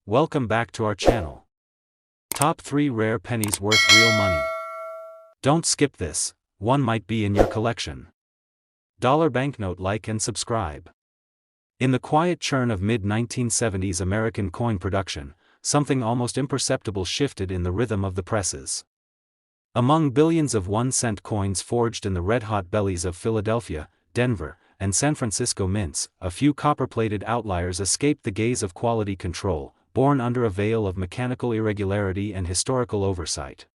welcome back to our channel. Top 3 Rare Pennies Worth Real Money. Don't skip this, one might be in your collection. Dollar banknote. Like and subscribe. In the quiet churn of mid-1970s American coin production, something almost imperceptible shifted in the rhythm of the presses. Among billions of 1-cent coins forged in the red-hot bellies of Philadelphia, Denver, and San Francisco mints, a few copper-plated outliers escaped the gaze of quality control, born under a veil of mechanical irregularity and historical oversight.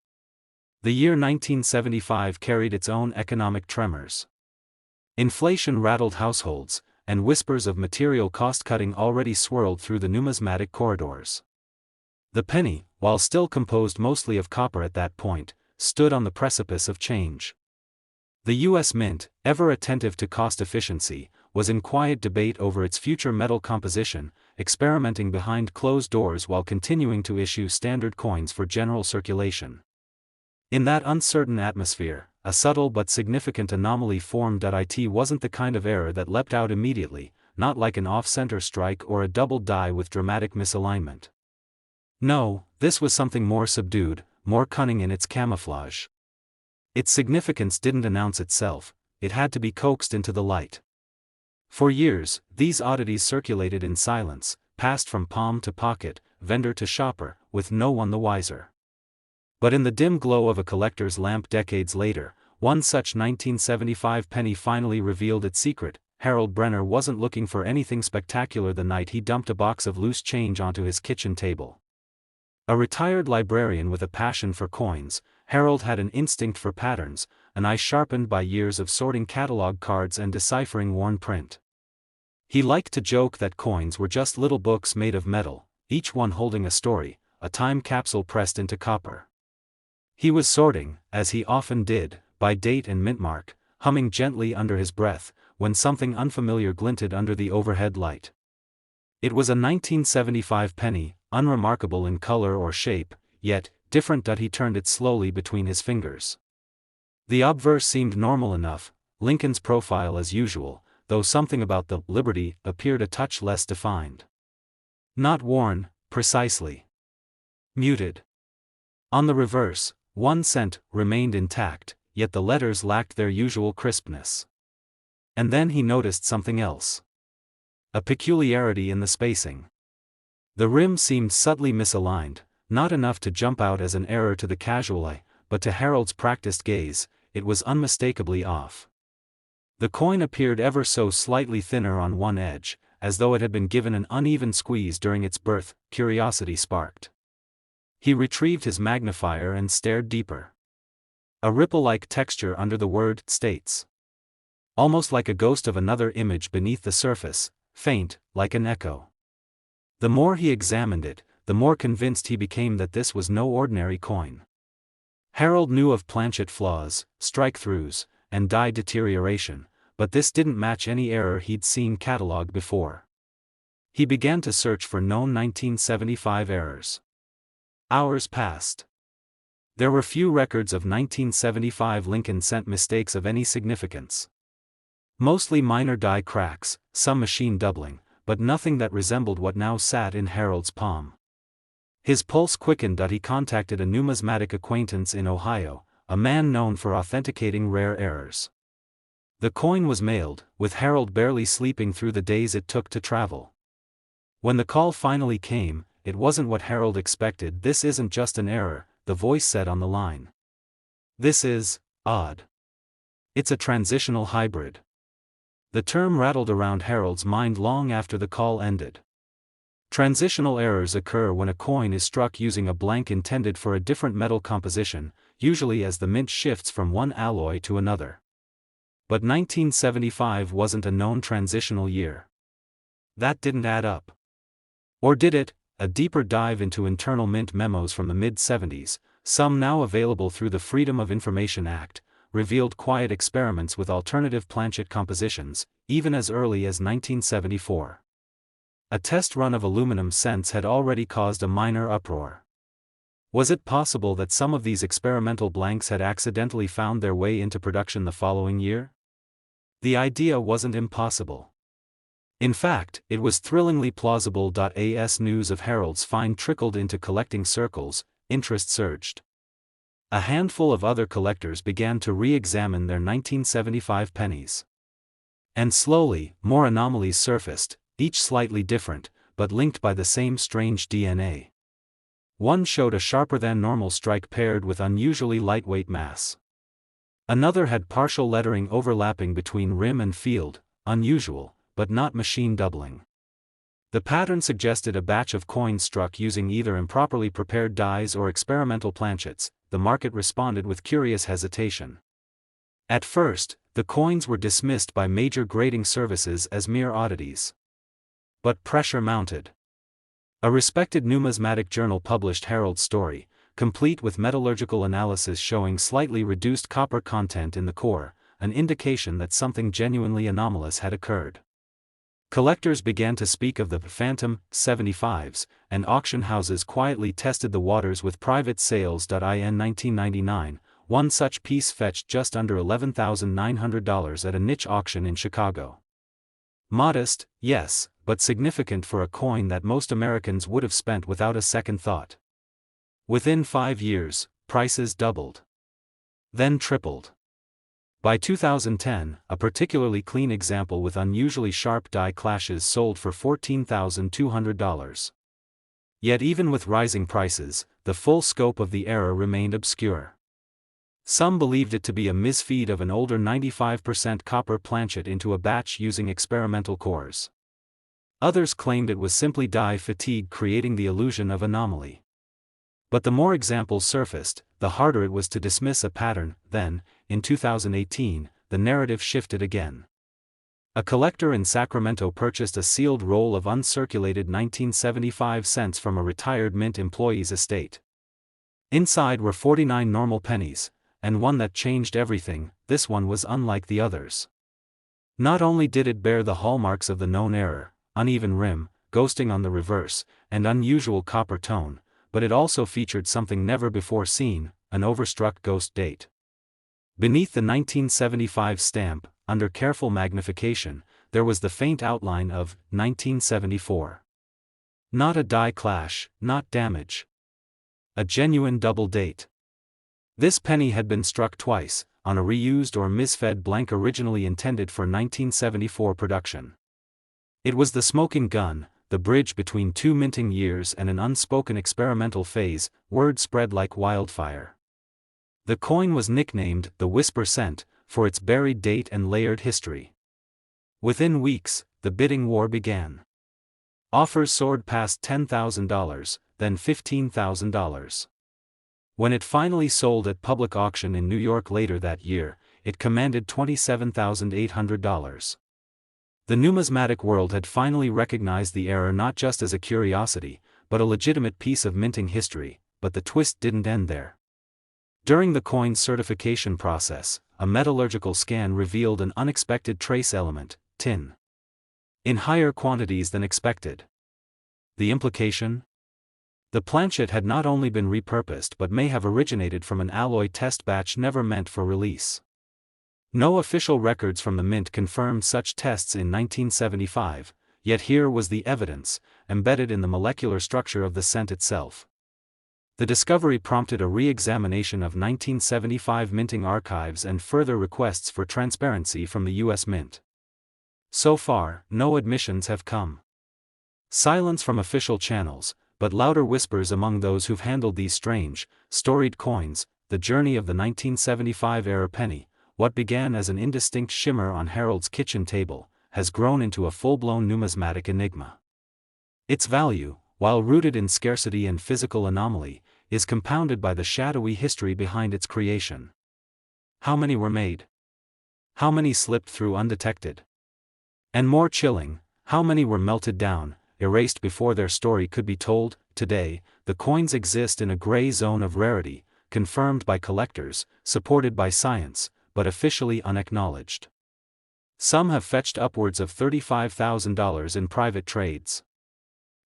The year 1975 carried its own economic tremors. Inflation rattled households, and whispers of material cost-cutting already swirled through the numismatic corridors. The penny, while still composed mostly of copper at that point, stood on the precipice of change. The U.S. Mint, ever attentive to cost efficiency, was in quiet debate over its future metal composition, experimenting behind closed doors while continuing to issue standard coins for general circulation. In that uncertain atmosphere, a subtle but significant anomaly formed. It wasn't the kind of error that leapt out immediately, not like an off-center strike or a double die with dramatic misalignment. No, this was something more subdued, more cunning in its camouflage. Its significance didn't announce itself, it had to be coaxed into the light. For years, these oddities circulated in silence, passed from palm to pocket, vendor to shopper, with no one the wiser. But in the dim glow of a collector's lamp decades later, one such 1975 penny finally revealed its secret. Harold Brenner wasn't looking for anything spectacular the night he dumped a box of loose change onto his kitchen table. A retired librarian with a passion for coins, Harold had an instinct for patterns, an eye sharpened by years of sorting catalog cards and deciphering worn print. He liked to joke that coins were just little books made of metal, each one holding a story, a time capsule pressed into copper. He was sorting, as he often did, by date and mint mark, humming gently under his breath, when something unfamiliar glinted under the overhead light. It was a 1975 penny, unremarkable in color or shape, yet different. He turned it slowly between his fingers. The obverse seemed normal enough, Lincoln's profile as usual, though something about the Liberty appeared a touch less defined. Not worn, precisely. Muted. On the reverse, 1 cent remained intact, yet the letters lacked their usual crispness. And then he noticed something else. A peculiarity in the spacing. The rim seemed subtly misaligned, not enough to jump out as an error to the casual eye, but to Harold's practiced gaze, it was unmistakably off. The coin appeared ever so slightly thinner on one edge, as though it had been given an uneven squeeze during its birth. Curiosity sparked. He retrieved his magnifier and stared deeper. A ripple-like texture under the word "States." Almost like a ghost of another image beneath the surface, faint, like an echo. The more he examined it, the more convinced he became that this was no ordinary coin. Harold knew of planchet flaws, strike-throughs, and die deterioration, but this didn't match any error he'd seen cataloged before. He began to search for known 1975 errors. Hours passed. There were few records of 1975 Lincoln cent mistakes of any significance. Mostly minor die cracks, some machine doubling, but nothing that resembled what now sat in Harold's palm. His pulse quickened. He contacted a numismatic acquaintance in Ohio, a man known for authenticating rare errors. The coin was mailed, with Harold barely sleeping through the days it took to travel. When the call finally came, it wasn't what Harold expected. "This isn't just an error," the voice said on the line. "This is odd. It's a transitional hybrid." The term rattled around Harold's mind long after the call ended. Transitional errors occur when a coin is struck using a blank intended for a different metal composition, usually as the mint shifts from one alloy to another. But 1975 wasn't a known transitional year. That didn't add up. Or did it? A deeper dive into internal mint memos from the mid-70s, some now available through the Freedom of Information Act, revealed quiet experiments with alternative planchet compositions, even as early as 1974. A test run of aluminum cents had already caused a minor uproar. Was it possible that some of these experimental blanks had accidentally found their way into production the following year? The idea wasn't impossible. In fact, it was thrillingly plausible. As news of Harold's find trickled into collecting circles, interest surged. A handful of other collectors began to re-examine their 1975 pennies. And slowly, more anomalies surfaced, each slightly different, but linked by the same strange DNA. One showed a sharper-than-normal strike paired with unusually lightweight mass. Another had partial lettering overlapping between rim and field, unusual, but not machine doubling. The pattern suggested a batch of coins struck using either improperly prepared dies or experimental planchets. The market responded with curious hesitation. At first, the coins were dismissed by major grading services as mere oddities. But pressure mounted. A respected numismatic journal published Harold's story, complete with metallurgical analysis showing slightly reduced copper content in the core, an indication that something genuinely anomalous had occurred. Collectors began to speak of the phantom 75s, and auction houses quietly tested the waters with private sales. In 1999, one such piece fetched just under $11,900 at a niche auction in Chicago. Modest, yes, but significant for a coin that most Americans would have spent without a second thought. Within 5 years, prices doubled. Then tripled. By 2010, a particularly clean example with unusually sharp die clashes sold for $14,200. Yet even with rising prices, the full scope of the error remained obscure. Some believed it to be a misfeed of an older 95% copper planchet into a batch using experimental cores. Others claimed it was simply die fatigue creating the illusion of anomaly. But the more examples surfaced, the harder it was to dismiss a pattern. Then, in 2018, the narrative shifted again. A collector in Sacramento purchased a sealed roll of uncirculated 1975 cents from a retired mint employee's estate. Inside were 49 normal pennies, and one that changed everything. This one was unlike the others. Not only did it bear the hallmarks of the known error, uneven rim, ghosting on the reverse, and unusual copper tone, but it also featured something never before seen, an overstruck ghost date. Beneath the 1975 stamp, under careful magnification, there was the faint outline of 1974. Not a die clash, not damage. A genuine double date. This penny had been struck twice, on a reused or misfed blank originally intended for 1974 production. It was the smoking gun, the bridge between 2 minting years and an unspoken experimental phase. Word spread like wildfire. The coin was nicknamed the Whisper Cent, for its buried date and layered history. Within weeks, the bidding war began. Offers soared past $10,000, then $15,000. When it finally sold at public auction in New York later that year, it commanded $27,800. The numismatic world had finally recognized the error not just as a curiosity, but a legitimate piece of minting history. But the twist didn't end there. During the coin's certification process, a metallurgical scan revealed an unexpected trace element, tin, in higher quantities than expected. The implication? The planchet had not only been repurposed but may have originated from an alloy test batch never meant for release. No official records from the mint confirmed such tests in 1975, yet here was the evidence, embedded in the molecular structure of the cent itself. The discovery prompted a re-examination of 1975 minting archives and further requests for transparency from the U.S. Mint. So far, no admissions have come. Silence from official channels, but louder whispers among those who've handled these strange, storied coins. The journey of the 1975-era penny, what began as an indistinct shimmer on Harold's kitchen table, has grown into a full-blown numismatic enigma. Its value, while rooted in scarcity and physical anomaly, is compounded by the shadowy history behind its creation. How many were made? How many slipped through undetected? And more chilling, how many were melted down, erased before their story could be told? Today, the coins exist in a gray zone of rarity, confirmed by collectors, supported by science, but officially unacknowledged. Some have fetched upwards of $35,000 in private trades.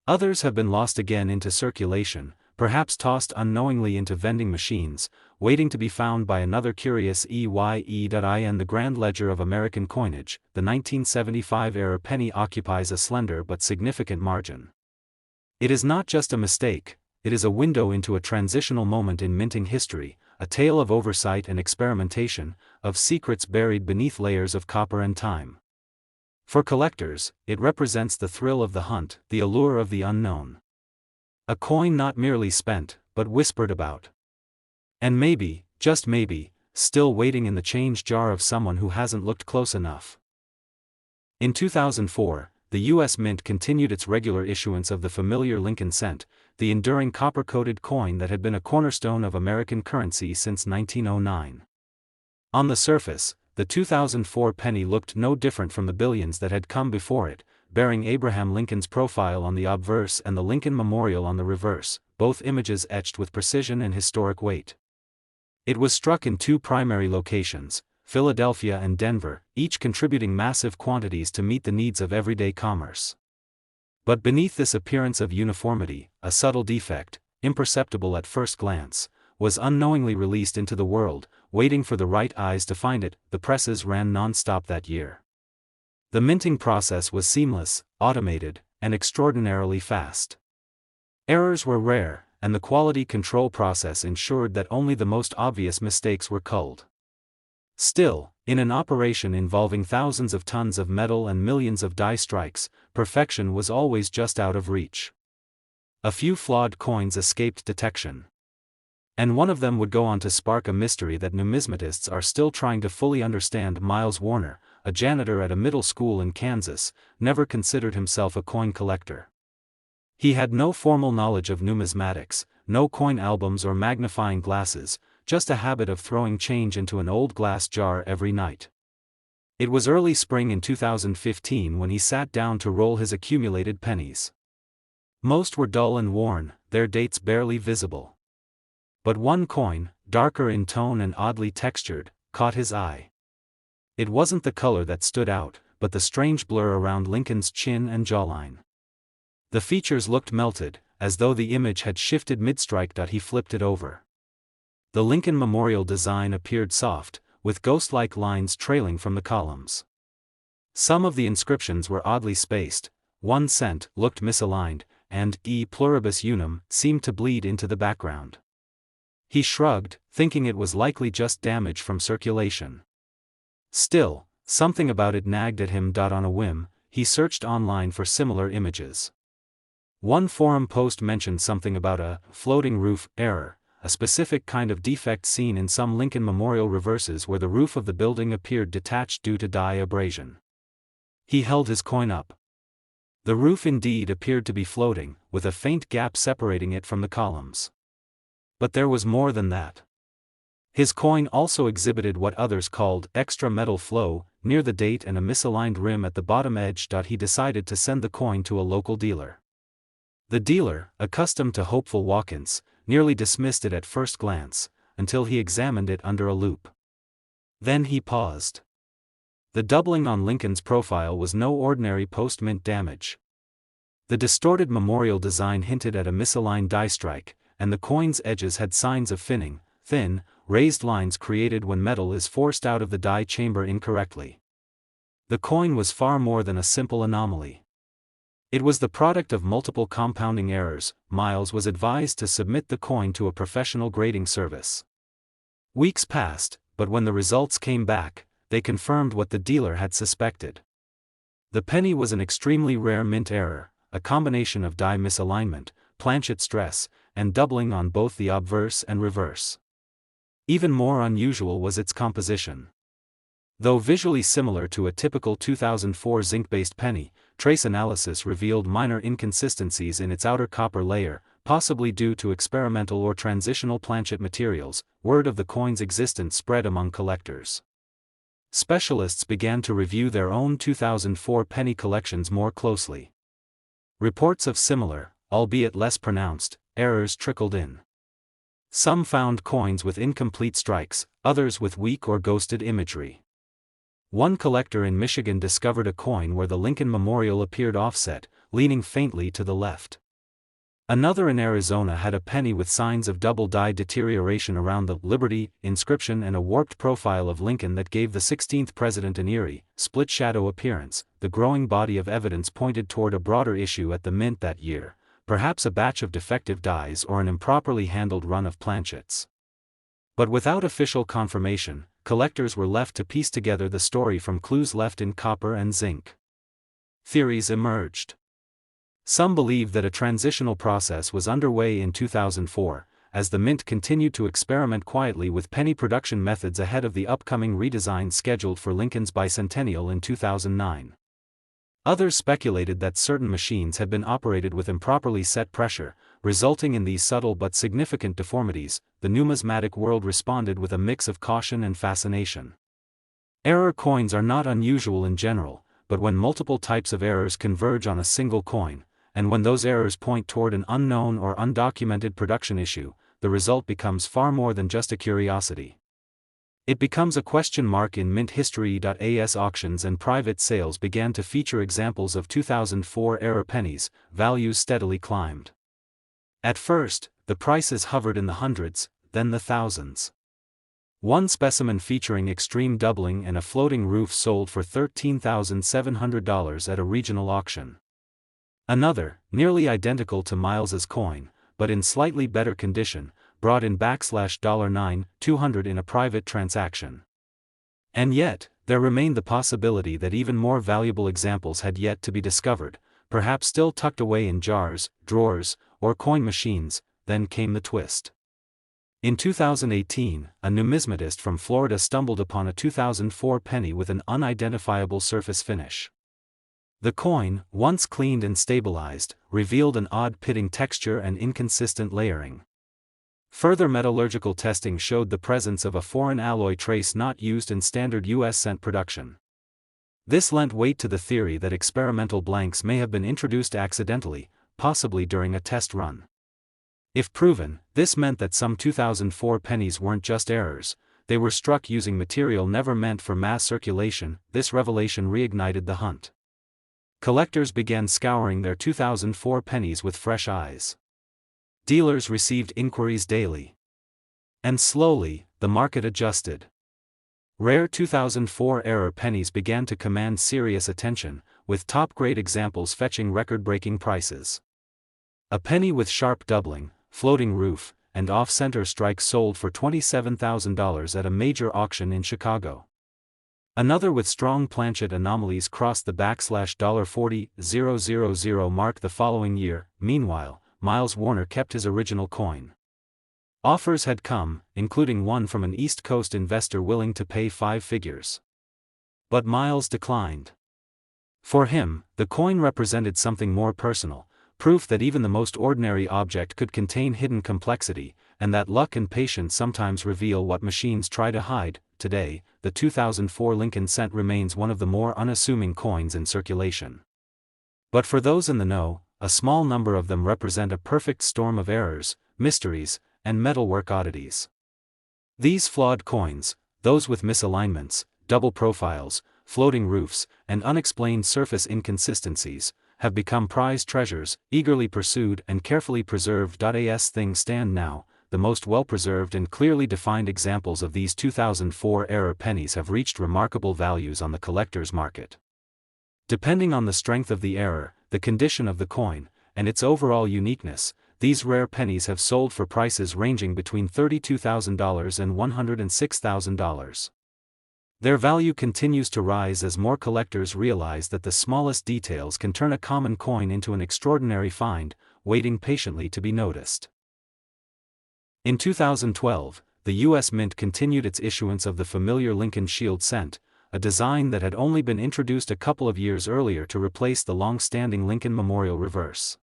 Others have been lost again into circulation, perhaps tossed unknowingly into vending machines, waiting to be found by another curious EYE.in. The Grand Ledger of American Coinage, the 1975-era penny occupies a slender but significant margin. It is not just a mistake, it is a window into a transitional moment in minting history, a tale of oversight and experimentation, of secrets buried beneath layers of copper and time. For collectors, it represents the thrill of the hunt, the allure of the unknown. A coin not merely spent, but whispered about. And maybe, just maybe, still waiting in the change jar of someone who hasn't looked close enough. In 2004, the U.S. Mint continued its regular issuance of the familiar Lincoln cent, the enduring copper-coated coin that had been a cornerstone of American currency since 1909. On the surface, the 2004 penny looked no different from the billions that had come before it, bearing Abraham Lincoln's profile on the obverse and the Lincoln Memorial on the reverse, both images etched with precision and historic weight. It was struck in two primary locations, Philadelphia and Denver, each contributing massive quantities to meet the needs of everyday commerce. But beneath this appearance of uniformity, a subtle defect, imperceptible at first glance, was unknowingly released into the world, waiting for the right eyes to find it. The presses ran non-stop that year. The minting process was seamless, automated, and extraordinarily fast. Errors were rare, and the quality control process ensured that only the most obvious mistakes were culled. Still, in an operation involving thousands of tons of metal and millions of die strikes, perfection was always just out of reach. A few flawed coins escaped detection. And one of them would go on to spark a mystery that numismatists are still trying to fully understand. Miles Warner, a janitor at a middle school in Kansas, never considered himself a coin collector. He had no formal knowledge of numismatics, no coin albums or magnifying glasses, just a habit of throwing change into an old glass jar every night. It was early spring in 2015 when he sat down to roll his accumulated pennies. Most were dull and worn, their dates barely visible. But one coin, darker in tone and oddly textured, caught his eye. It wasn't the color that stood out, but the strange blur around Lincoln's chin and jawline. The features looked melted, as though the image had shifted mid-strike. He flipped it over. The Lincoln Memorial design appeared soft, with ghost-like lines trailing from the columns. Some of the inscriptions were oddly spaced, 1 cent looked misaligned, and E pluribus unum seemed to bleed into the background. He shrugged, thinking it was likely just damage from circulation. Still, something about it nagged at him. On a whim, he searched online for similar images. One forum post mentioned something about a floating roof error, a specific kind of defect seen in some Lincoln Memorial reverses where the roof of the building appeared detached due to die abrasion. He held his coin up. The roof indeed appeared to be floating, with a faint gap separating it from the columns. But there was more than that. His coin also exhibited what others called extra metal flow, near the date and a misaligned rim at the bottom edge. He decided to send the coin to a local dealer. The dealer, accustomed to hopeful walk-ins, nearly dismissed it at first glance, until he examined it under a loupe. Then he paused. The doubling on Lincoln's profile was no ordinary post-mint damage. The distorted memorial design hinted at a misaligned die strike, and the coin's edges had signs of finning, thin, raised lines created when metal is forced out of the die chamber incorrectly. The coin was far more than a simple anomaly. It was the product of multiple compounding errors. Miles was advised to submit the coin to a professional grading service. Weeks passed, but when the results came back, they confirmed what the dealer had suspected. The penny was an extremely rare mint error, a combination of die misalignment, planchet stress, and doubling on both the obverse and reverse. Even more unusual was its composition. Though visually similar to a typical 2004 zinc-based penny, trace analysis revealed minor inconsistencies in its outer copper layer, possibly due to experimental or transitional planchet materials. Word of the coin's existence spread among collectors. Specialists began to review their own 2004 penny collections more closely. Reports of similar, albeit less pronounced, errors trickled in. Some found coins with incomplete strikes, others with weak or ghosted imagery. One collector in Michigan discovered a coin where the Lincoln Memorial appeared offset, leaning faintly to the left. Another in Arizona had a penny with signs of double die deterioration around the Liberty inscription and a warped profile of Lincoln that gave the 16th president an eerie, split shadow appearance. The growing body of evidence pointed toward a broader issue at the mint that year, perhaps a batch of defective dies or an improperly handled run of planchets. But without official confirmation, collectors were left to piece together the story from clues left in copper and zinc. Theories emerged. Some believe that a transitional process was underway in 2004, as the mint continued to experiment quietly with penny production methods ahead of the upcoming redesign scheduled for Lincoln's bicentennial in 2009. Others speculated that certain machines had been operated with improperly set pressure, resulting in these subtle but significant deformities. The numismatic world responded with a mix of caution and fascination. Error coins are not unusual in general, but when multiple types of errors converge on a single coin, and when those errors point toward an unknown or undocumented production issue, the result becomes far more than just a curiosity. It becomes a question mark in mint history. As auctions and private sales began to feature examples of 2004 era pennies, values steadily climbed. At first, the prices hovered in the hundreds, then the thousands. One specimen featuring extreme doubling and a floating roof sold for $13,700 at a regional auction. Another, nearly identical to Miles's coin, but in slightly better condition, brought in $9,200 in a private transaction. And yet, there remained the possibility that even more valuable examples had yet to be discovered, perhaps still tucked away in jars, drawers, or coin machines. Then came the twist. In 2018, a numismatist from Florida stumbled upon a 2004 penny with an unidentifiable surface finish. The coin, once cleaned and stabilized, revealed an odd pitting texture and inconsistent layering. Further metallurgical testing showed the presence of a foreign alloy trace not used in standard U.S. cent production. This lent weight to the theory that experimental blanks may have been introduced accidentally, possibly during a test run. If proven, this meant that some 2004 pennies weren't just errors, they were struck using material never meant for mass circulation. This revelation reignited the hunt. Collectors began scouring their 2004 pennies with fresh eyes. Dealers received inquiries daily. And slowly, the market adjusted. Rare 2004 era pennies began to command serious attention, with top-grade examples fetching record-breaking prices. A penny with sharp doubling, floating roof, and off-center strike sold for $27,000 at a major auction in Chicago. Another with strong planchet anomalies crossed the $$40,000 mark the following year. Meanwhile, Miles Warner kept his original coin. Offers had come, including one from an East Coast investor willing to pay 5 figures. But Miles declined. For him, the coin represented something more personal, proof that even the most ordinary object could contain hidden complexity, and that luck and patience sometimes reveal what machines try to hide. Today, the 2004 Lincoln cent remains one of the more unassuming coins in circulation. But for those in the know, a small number of them represent a perfect storm of errors, mysteries, and metalwork oddities. These flawed coins, those with misalignments, double profiles, floating roofs, and unexplained surface inconsistencies, have become prized treasures, eagerly pursued and carefully preserved. As things stand now, the most well-preserved and clearly defined examples of these 2004 era pennies have reached remarkable values on the collector's market. Depending on the strength of the error, the condition of the coin, and its overall uniqueness, these rare pennies have sold for prices ranging between $32,000 and $106,000. Their value continues to rise as more collectors realize that the smallest details can turn a common coin into an extraordinary find, waiting patiently to be noticed. In 2012, the U.S. Mint continued its issuance of the familiar Lincoln Shield cent, a design that had only been introduced a couple of years earlier to replace the long-standing Lincoln Memorial reverse.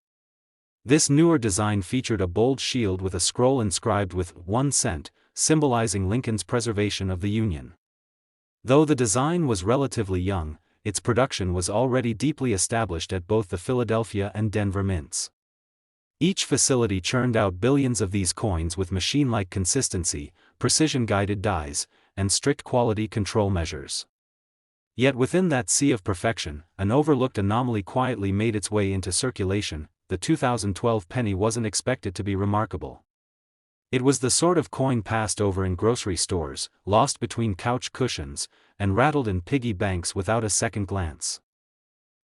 This newer design featured a bold shield with a scroll inscribed with 1 cent, symbolizing Lincoln's preservation of the Union. Though the design was relatively young, its production was already deeply established at both the Philadelphia and Denver mints. Each facility churned out billions of these coins with machine-like consistency, precision-guided dies, and strict quality control measures. Yet within that sea of perfection, an overlooked anomaly quietly made its way into circulation: the 2012 penny wasn't expected to be remarkable. It was the sort of coin passed over in grocery stores, lost between couch cushions, and rattled in piggy banks without a second glance.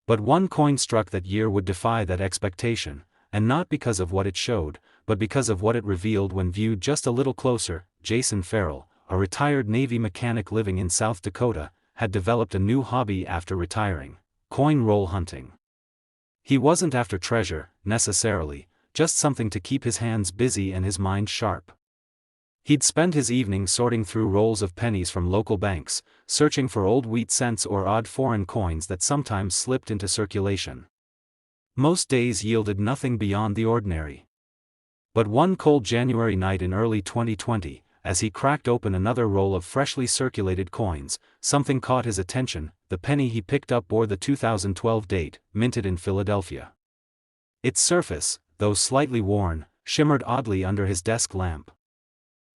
But one coin struck that year would defy that expectation, and not because of what it showed, but because of what it revealed when viewed just a little closer. Jason Farrell, a retired Navy mechanic living in South Dakota, had developed a new hobby after retiring: coin roll hunting. He wasn't after treasure, necessarily, just something to keep his hands busy and his mind sharp. He'd spend his evenings sorting through rolls of pennies from local banks, searching for old wheat cents or odd foreign coins that sometimes slipped into circulation. Most days yielded nothing beyond the ordinary. But one cold January night in early 2020, as he cracked open another roll of freshly circulated coins, something caught his attention. The penny he picked up bore the 2012 date, minted in Philadelphia. Its surface, though slightly worn, shimmered oddly under his desk lamp.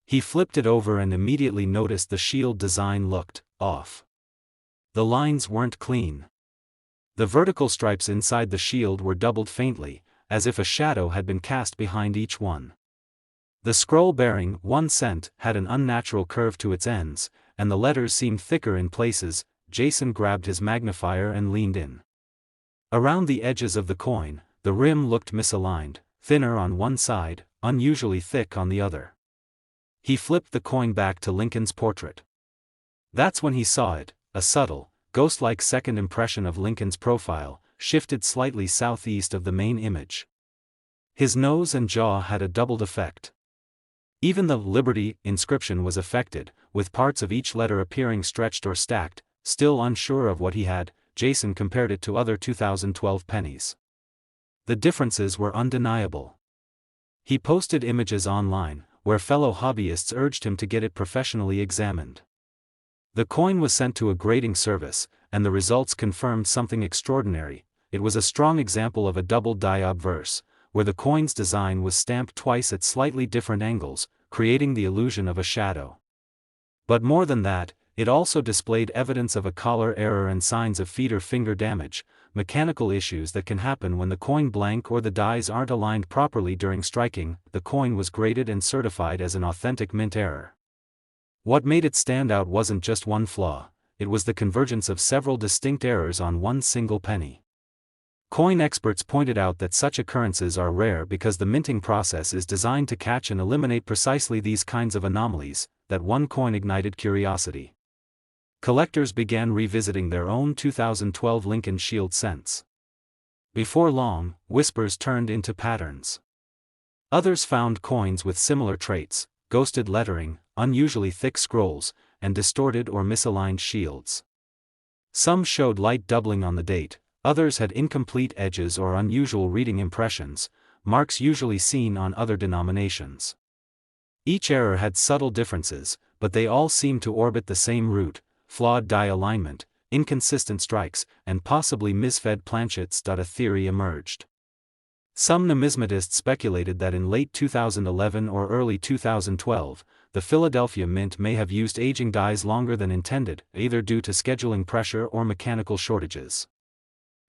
He flipped it over and immediately noticed the shield design looked off. The lines weren't clean. The vertical stripes inside the shield were doubled faintly, as if a shadow had been cast behind each one. The scroll bearing 1 cent had an unnatural curve to its ends, and the letters seemed thicker in places. Jason grabbed his magnifier and leaned in. Around the edges of the coin, the rim looked misaligned, thinner on one side, unusually thick on the other. He flipped the coin back to Lincoln's portrait. That's when he saw it, a subtle, ghost-like second impression of Lincoln's profile, shifted slightly southeast of the main image. His nose and jaw had a doubled effect. Even the Liberty inscription was affected, with parts of each letter appearing stretched or stacked. Still unsure of what he had, Jason compared it to other 2012 pennies. The differences were undeniable. He posted images online, where fellow hobbyists urged him to get it professionally examined. The coin was sent to a grading service, and the results confirmed something extraordinary. It was a strong example of a double die obverse, where the coin's design was stamped twice at slightly different angles, creating the illusion of a shadow. But more than that, it also displayed evidence of a collar error and signs of feet or finger damage, mechanical issues that can happen when the coin blank or the dies aren't aligned properly during striking. The coin was graded and certified as an authentic mint error. What made it stand out wasn't just one flaw, it was the convergence of several distinct errors on one single penny. Coin experts pointed out that such occurrences are rare because the minting process is designed to catch and eliminate precisely these kinds of anomalies. That one coin ignited curiosity. Collectors began revisiting their own 2012 Lincoln Shield cents. Before long, whispers turned into patterns. Others found coins with similar traits: ghosted lettering, unusually thick scrolls, and distorted or misaligned shields. Some showed light doubling on the date, others had incomplete edges or unusual reading impressions, marks usually seen on other denominations. Each error had subtle differences, but they all seemed to orbit the same route: flawed die alignment, inconsistent strikes, and possibly misfed planchets. A theory emerged. Some numismatists speculated that in late 2011 or early 2012, the Philadelphia Mint may have used aging dies longer than intended, either due to scheduling pressure or mechanical shortages.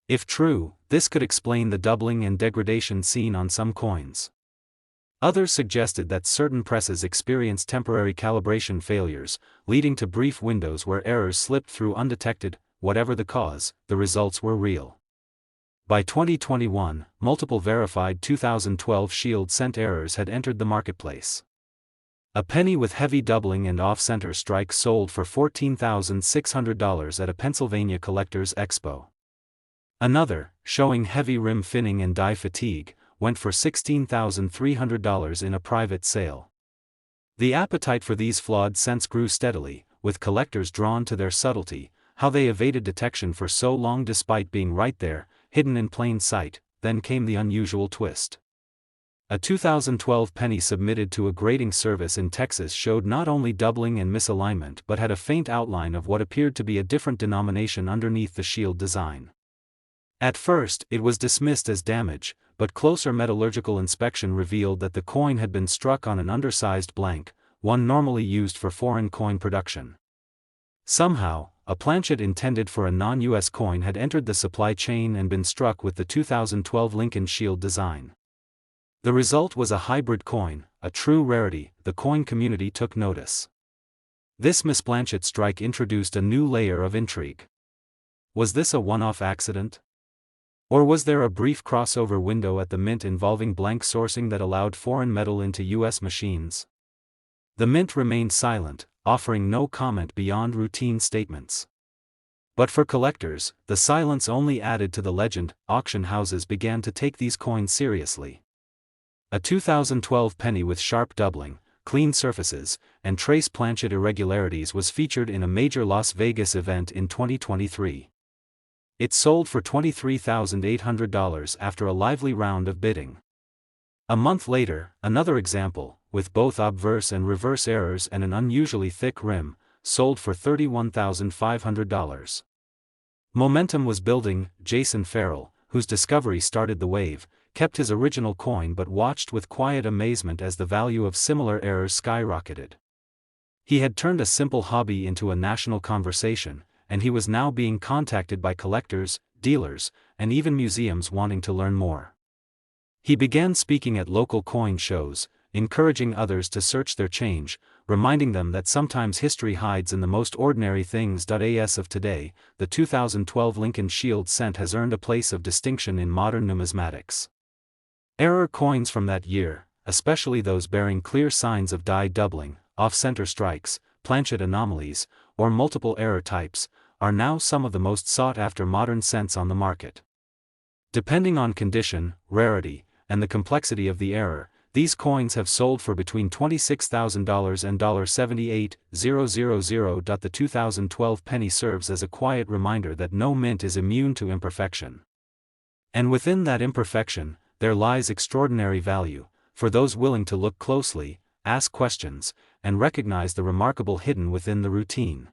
If true, this could explain the doubling and degradation seen on some coins. Others suggested that certain presses experienced temporary calibration failures, leading to brief windows where errors slipped through undetected. Whatever the cause, the results were real. By 2021, multiple verified 2012 Shield cent errors had entered the marketplace. A penny with heavy doubling and off-center strike sold for $14,600 at a Pennsylvania Collectors Expo. Another, showing heavy rim finning and die fatigue, went for $16,300 in a private sale. The appetite for these flawed cents grew steadily, with collectors drawn to their subtlety, how they evaded detection for so long despite being right there, hidden in plain sight. Then came the unusual twist. A 2012 penny submitted to a grading service in Texas showed not only doubling and misalignment but had a faint outline of what appeared to be a different denomination underneath the shield design. At first, it was dismissed as damage, but closer metallurgical inspection revealed that the coin had been struck on an undersized blank, one normally used for foreign coin production. Somehow, a planchet intended for a non-US coin had entered the supply chain and been struck with the 2012 Lincoln Shield design. The result was a hybrid coin, a true rarity. The coin community took notice. This misplanchet strike introduced a new layer of intrigue. Was this a one-off accident? Or was there a brief crossover window at the mint involving blank sourcing that allowed foreign metal into US machines? The mint remained silent, offering no comment beyond routine statements. But for collectors, the silence only added to the legend. Auction houses began to take these coins seriously. A 2012 penny with sharp doubling, clean surfaces, and trace planchet irregularities was featured in a major Las Vegas event in 2023. It sold for $23,800 after a lively round of bidding. A month later, another example, with both obverse and reverse errors and an unusually thick rim, sold for $31,500. Momentum was building. Jason Farrell, whose discovery started the wave, kept his original coin but watched with quiet amazement as the value of similar errors skyrocketed. He had turned a simple hobby into a national conversation, and he was now being contacted by collectors, dealers, and even museums wanting to learn more. He began speaking at local coin shows, encouraging others to search their change, reminding them that sometimes history hides in the most ordinary things. As of today, the 2012 Lincoln Shield cent has earned a place of distinction in modern numismatics. Error coins from that year, especially those bearing clear signs of die doubling, off-center strikes, planchet anomalies, or multiple error types, are now some of the most sought-after modern cents on the market. Depending on condition, rarity, and the complexity of the error, these coins have sold for between $26,000 and $78,000. The 2012 penny serves as a quiet reminder that no mint is immune to imperfection. And within that imperfection, there lies extraordinary value, for those willing to look closely, ask questions, and recognize the remarkable hidden within the routine.